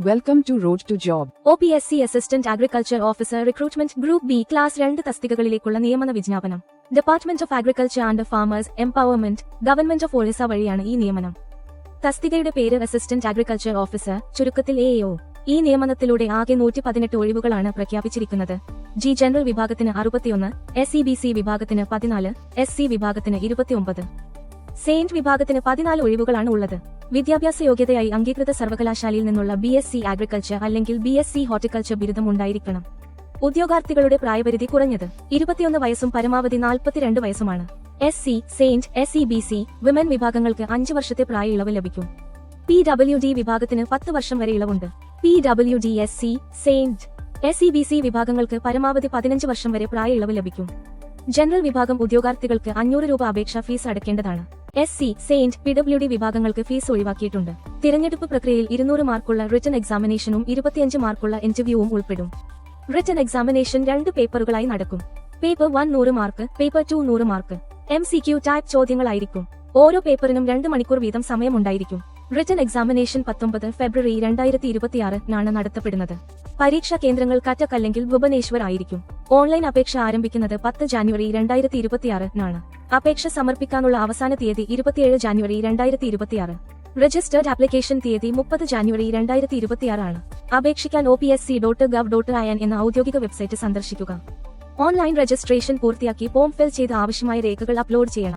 Welcome to Road to Job. OPSC assistant agriculture officer recruitment group B class 2 തസ്തികകളിലേക്കുള്ള നിയമന വിജ്ഞാപനം. Department of agriculture and farmers empowerment government of Orissa വഴിയാണ് ഈ നിയമനം. തസ്തികയുടെ പേര് assistant agriculture officer, ചുരുക്കത്തിൽ AAO. ഈ നിയമനത്തിലൂടെ ആകെ 118 ഒഴിവുകളാണ് പ്രഖ്യാപിച്ചിരിക്കുന്നത്. ജനറൽ വിഭാഗത്തിന് 61, SEBC വിഭാഗത്തിന് 14, SC വിഭാഗത്തിന് 29. സെയിന്റ് വിഭാഗത്തിന് 14 ഒഴിവുകളാണ് ഉള്ളത്. വിദ്യാഭ്യാസ യോഗ്യതയായി അംഗീകൃത സർവകലാശാലയിൽ നിന്നുള്ള BSc അഗ്രികൾച്ചർ അല്ലെങ്കിൽ BSc ഹോർട്ടിക്കൾച്ചർ ബിരുദം ഉണ്ടായിരിക്കണം. ഉദ്യോഗാർത്ഥികളുടെ പ്രായപരിധി കുറഞ്ഞത് 21 വയസ്സും പരമാവധി 42 വയസ്സുമാണ്. SC, സെയിന്റ്, SEBC, വിമൻ വിഭാഗങ്ങൾക്ക് 5 വർഷത്തെ പ്രായ ഇളവ് ലഭിക്കും. PWD വിഭാഗത്തിന് 10 വർഷം വരെ ഇളവുണ്ട്. PWD, SC, സെയിന്റ്, SEBC വിഭാഗങ്ങൾക്ക് പരമാവധി 15 വർഷം വരെ പ്രായ ഇളവ് ലഭിക്കും. ജനറൽ വിഭാഗം ഉദ്യോഗാർത്ഥികൾക്ക് 500 രൂപ അപേക്ഷാ ഫീസ് അടയ്ക്കേണ്ടതാണ്. SC, സെയിന്റ്, PWD വിഭാഗങ്ങൾക്ക് ഫീസ് ഒഴിവാക്കിയിട്ടുണ്ട്. തിരഞ്ഞെടുപ്പ് പ്രക്രിയയിൽ 200 മാർക്കുള്ള റിട്ടൺ എക്സാമിനേഷനും 25 മാർക്കുള്ള ഇന്റർവ്യൂവും ഉൾപ്പെടും. റിട്ടൺ എക്സാമിനേഷൻ 2 പേപ്പറുകളായി നടക്കും. Paper 1 100 mark, paper 2 100 mark. MCQ type ചോദ്യങ്ങളായിരിക്കും. ഓരോ പേപ്പറിനും 2 മണിക്കൂർ വീതം സമയമുണ്ടായിരിക്കും. റിട്ടൺ എക്സാമിനേഷൻ 19 ഫെബ്രുവരി 2026 നടത്തപ്പെടുന്നത്. പരീക്ഷാ കേന്ദ്രങ്ങൾ കട്ടക് അല്ലെങ്കിൽ ഭുവനേശ്വർ ആയിരിക്കും. ഓൺലൈൻ അപേക്ഷ ആരംഭിക്കുന്നത് 10 ജാനുവരി 2026 അപേക്ഷ സമർപ്പിക്കാനുള്ള അവസാന തീയതി 27 ജാനുവരി 2026. രജിസ്റ്റേർഡ് ആപ്ലിക്കേഷൻ തീയതി 30 ജാനുവരി 2026 അപേക്ഷിക്കാൻ opsc.gov.in എന്ന ഔദ്യോഗിക വെബ്സൈറ്റ് സന്ദർശിക്കുക. ഓൺലൈൻ രജിസ്ട്രേഷൻ പൂർത്തിയാക്കി ഫോം ഫിൽ ചെയ്ത് ആവശ്യമായ രേഖകൾ അപ്ലോഡ് ചെയ്യണം.